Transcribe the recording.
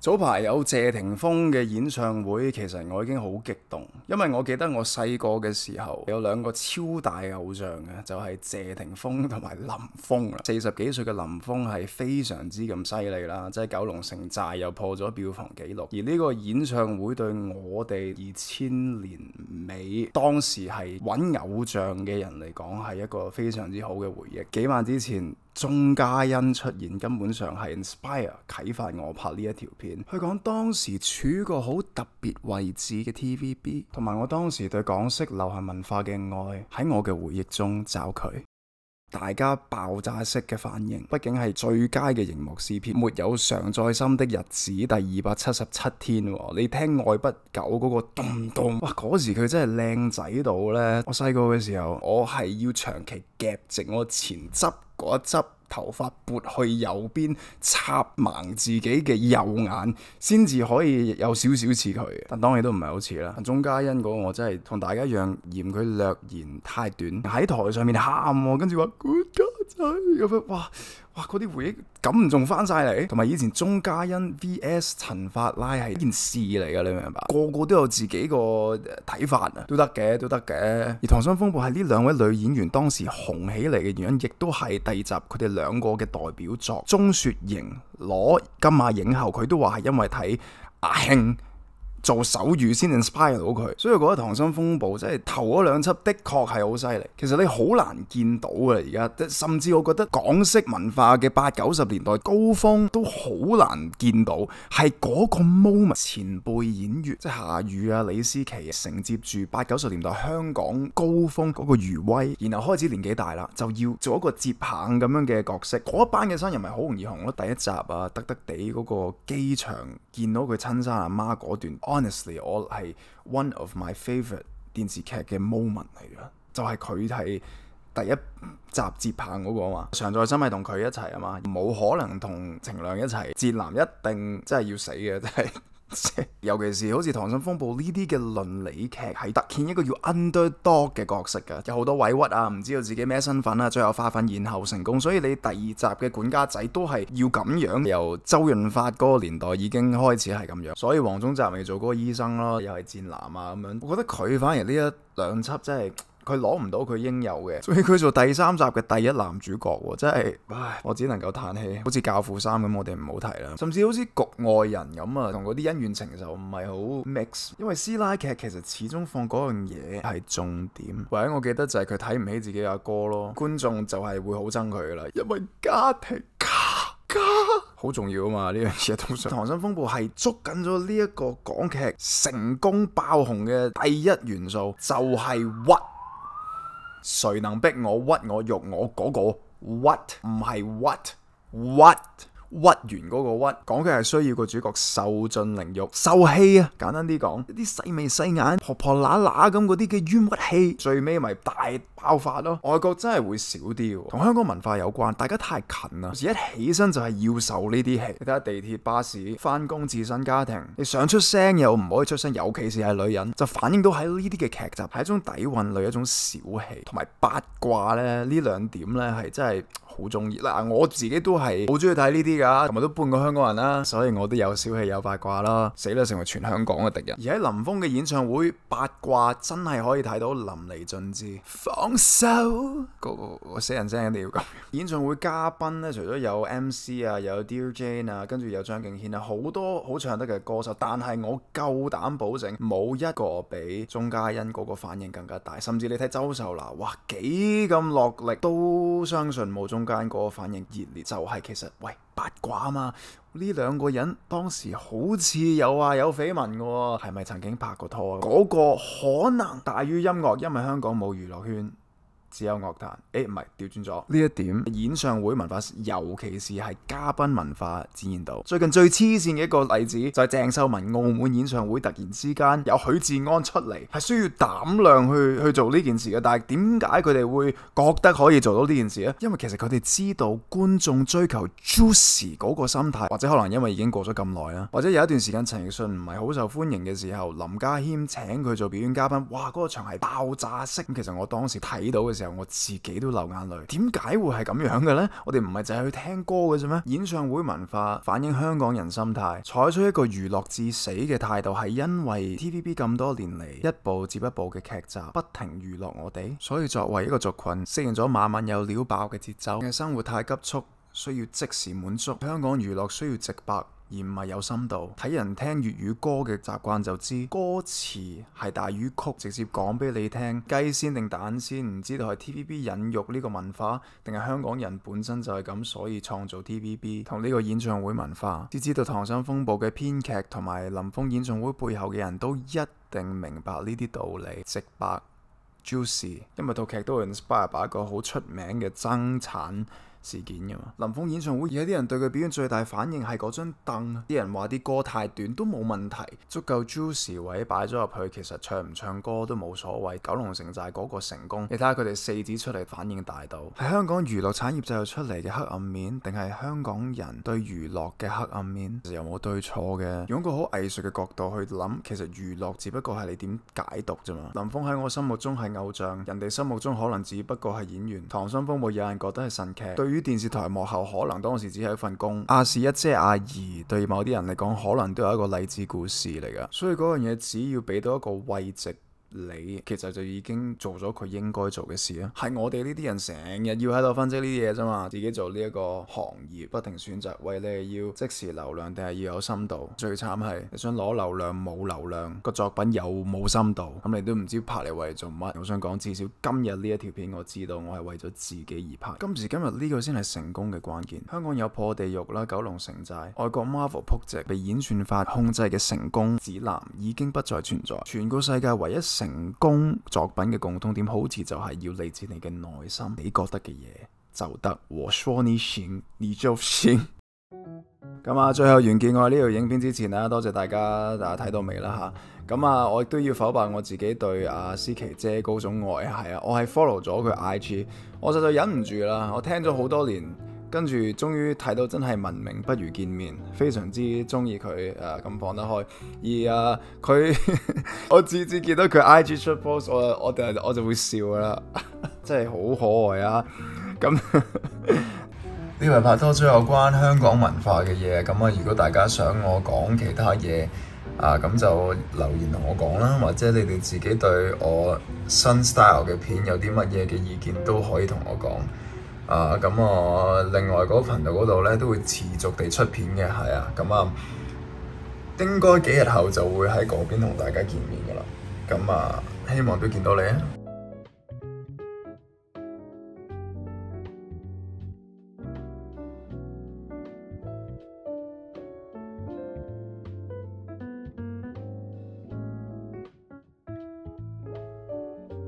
早排有謝霆鋒嘅演唱會，其實我已經好激動，因為我記得我細個嘅時候有兩個超大偶像嘅，就係謝霆鋒同埋林峰啦。40幾歲嘅林峰係非常之咁犀利啦，即係九龍城寨又破咗票房紀錄。而呢個演唱會對我哋2000年尾當時係揾偶像嘅人嚟講係一個非常之好嘅回憶。幾晚之前，鐘嘉欣出現，根本上係 inspire 啟發我拍呢一條片。佢講當時處個好特別位置嘅 TVB， 同埋我當時對港式流行文化嘅愛喺我嘅回憶中找佢。大家爆炸式嘅反應，畢竟係最佳嘅熒幕 CP， 沒有常在心的日子第277天。你聽愛不久嗰個咚咚，哇！嗰時佢真係靚仔到呢。我細個嘅時候，我係要長期夾直我前側嗰一側頭髮撥去右邊，插盲自己嘅右眼，先至可以有少少似佢。但當然都唔係好似啦。鐘嘉欣嗰個我真係同大家一樣嫌佢略嫌太短，喺台上面喊，跟住話管家仔咁樣，哇！嗰啲回憶感唔仲翻晒嚟，同埋以前鐘嘉欣 VS 陳法拉係一件事嚟㗎，你明唔明白？個個都有自己個睇法啊，都得嘅。而溏心風暴係呢兩位女演員當時紅起嚟嘅原因，亦都係第二集佢哋兩個嘅代表作。鐘雪瑩攞金馬影后，佢都話係因為睇阿慶做手語先 inspire 到佢，所以我覺得溏心風暴真係頭嗰兩輯的確係好犀利。其實你好難見到嘅而家，甚至我覺得港式文化嘅80、90年代高峰都好難見到，係嗰個 moment 前輩演員，即係夏雨啊、李司棋承接住80、90年代香港高峰嗰個餘威，然後開始年紀大啦，就要做一個接棒咁樣嘅角色。嗰一班嘅新人咪好容易紅咯。第一集啊，得地嗰個機場見到佢親生阿媽嗰段。Honestly， 我係 one of my favorite 電視劇嘅 moment 嚟㗎，就係佢係第一集接棒嗰個啊嘛。常在心係同佢一齊啊嘛，冇可能同程亮一齊。賤男一定真係要死嘅，真係。尤其是好似《溏心風暴》呢啲嘅倫理劇，係突顯一個叫 underdog 嘅角色㗎，有好多委屈啊，唔知道自己咩身份啊，最後化憤然後成功。所以你第二集嘅管家仔都係要咁樣，由周潤發嗰個年代已經開始係咁樣。所以黃宗澤咪做嗰個醫生咯，又係賤男啊咁樣。我覺得佢反而呢一兩輯真係。佢攞唔到佢應有嘅，所以佢做第3集嘅第一男主角喎，真係，唉，我只能夠嘆氣。好似教父3咁，我哋唔好提啦。甚至好似局外人咁啊，同嗰啲恩怨情仇唔係好 mix， 因為師奶劇其實始終放嗰樣嘢係重點。或者我記得就係佢睇唔起自己阿哥咯，觀眾就係會好憎佢噶啦，因為家庭家好重要啊嘛，呢樣嘢通常。溏心風暴係捉緊咗呢一個港劇成功爆紅嘅第一元素，就係屈。誰能逼我屈我辱我嗰個屈，唔係屈完嗰個屈。講嘅係需要個主角受盡凌辱、受氣啊！簡單啲講，一啲細眉細眼、婆婆乸乸咁嗰啲嘅冤屈氣，最尾咪大爆發咯。外國真係會少啲，同香港文化有關。大家太近啦，一起身就係要受呢啲氣。你睇下地鐵、巴士、翻工、自身家庭，你想出聲又唔可以出聲，尤其是係女人，就反映到喺呢啲嘅劇集係一種底蘊類、一種小氣同埋八卦咧。呢兩點咧係真係好中意啦！我自己都係好中意睇呢啲噶，同埋都半個香港人啦，所以我都有小氣有八卦啦。死啦，成為全香港嘅敵人。而喺林峰嘅演唱會，八卦真係可以睇到淋漓盡致。放手，個死人聲一定要咁。演唱會嘉賓咧，除咗有 MC 啊，有 Dear Jane 啊，跟住有張敬軒啊，好多好唱得嘅歌手，但係我夠膽保證，冇一個比鐘嘉欣嗰個反應更加大。甚至你睇周秀娜，哇，幾咁落力，都相信冇鐘嘉欣嗰個反應熱烈，就係其實喂八卦啊嘛。呢兩個人當時好似有話有緋聞嘅，係咪曾經拍過拖啊？嗰個可能大於音樂，因為香港冇娛樂圈。只有樂壇，唔係調轉咗呢一點。演唱會文化，尤其是係嘉賓文化展現到。最近最黐線嘅一個例子就係鄭秀文澳門演唱會，突然之間有許志安出嚟，係需要膽量去做呢件事嘅。但係點解佢哋會覺得可以做到呢件事呢？因為其實佢哋知道觀眾追求 juicy 嗰個心態，或者可能因為已經過咗咁耐啦，或者有一段時間陳奕迅唔係好受歡迎嘅時候，林家謙請佢做表演嘉賓，哇！嗰個場係爆炸式。咁其實我當時睇到嘅時候，候，我自己都流眼淚。點解會係咁樣嘅呢？我哋唔係淨係去聽歌嘅啫咩？演唱會文化反映香港人心態，採取一個娛樂至死嘅態度，係因為 TVB 咁多年嚟一部接一部嘅劇集不停娛樂我哋，所以作為一個族群，適應咗晚晚有料爆嘅節奏嘅生活太急促，需要即時滿足。香港娛樂需要直白，而唔係有深度。睇人聽粵語歌嘅習慣就知，歌詞係大於曲，直接講俾你聽雞先定蛋先，唔知道係 TVB 引育呢個文化，定係香港人本身就係咁，所以創造 TVB 同呢個演唱會文化。只知道《溏心風暴》嘅編劇同埋林峯演唱會背後嘅人都一定明白呢啲道理，直白 juicy， 因為套劇都 inspire by一個好出名嘅爭產事件㗎嘛。林峯演唱會而家啲人對佢表現最大反應係嗰張凳，啲人話啲歌太短都冇問題，足夠 juicy 位擺咗入去，其實唱唔唱歌都冇所謂。九龍城寨嗰個成功，你睇下佢哋4子出嚟反應大到，係香港娛樂產業製造出嚟嘅黑暗面，定係香港人對娛樂嘅黑暗面？其實又冇對錯嘅，用一個好藝術嘅角度去諗，其實娛樂只不過係你點解讀啫嘛。林峯喺我心目中係偶像，人哋心目中可能只不過係演員。溏心風暴有人覺得係神劇，對於電視台幕後可能當時只係一份工。亞視一姐阿儀對某啲人嚟講可能都有一個勵志故事嚟噶，所以嗰樣嘢只要俾到一個慰藉你，其實就已經做咗佢應該做嘅事啊。係我哋呢啲人成日要喺度分析呢啲嘢啫嘛，自己做呢一個行業不停選擇，喂，你係要即時流量定係要有深度？最慘係你想攞流量冇流量，個作品又冇深度，咁你都唔知拍嚟為做乜。我想講，至少今日呢一條片我知道我係為咗自己而拍，今時今日呢個先係成功嘅關鍵。香港有破地獄啦、九龍城寨，外國 Marvel 撲直被演算法控制嘅成功指南已經不再存在。全個世界唯一成功作品嘅共通點，好似就係要嚟自你嘅內心，你覺得嘅嘢就得。我說你行，你就行。咁啊，最後完結我呢條影片之前啦，多謝大家睇到未啦吓。咁啊，我亦都要否白我自己對思琪姐嗰種愛。係啊，我係 follow 咗佢 IG， 我實在忍唔住啦，我聽咗好多年。跟住終於睇到真係聞名不如見面，非常之中意佢咁放得開。而佢我次次見到佢 IG 出 post， 我就會笑啦，真係好可愛啊！咁呢位拍拖最有關香港文化嘅嘢，咁啊如果大家想我講其他嘢咁就留言同我講啦，或者你哋自己對我新 style 嘅片有啲乜嘢嘅意見都可以同我講。咁我另外嗰個頻道嗰度咧都會持續地出片嘅，係啊，咁應該幾日後就會喺嗰邊同大家見面噶啦，咁希望都見到你啊！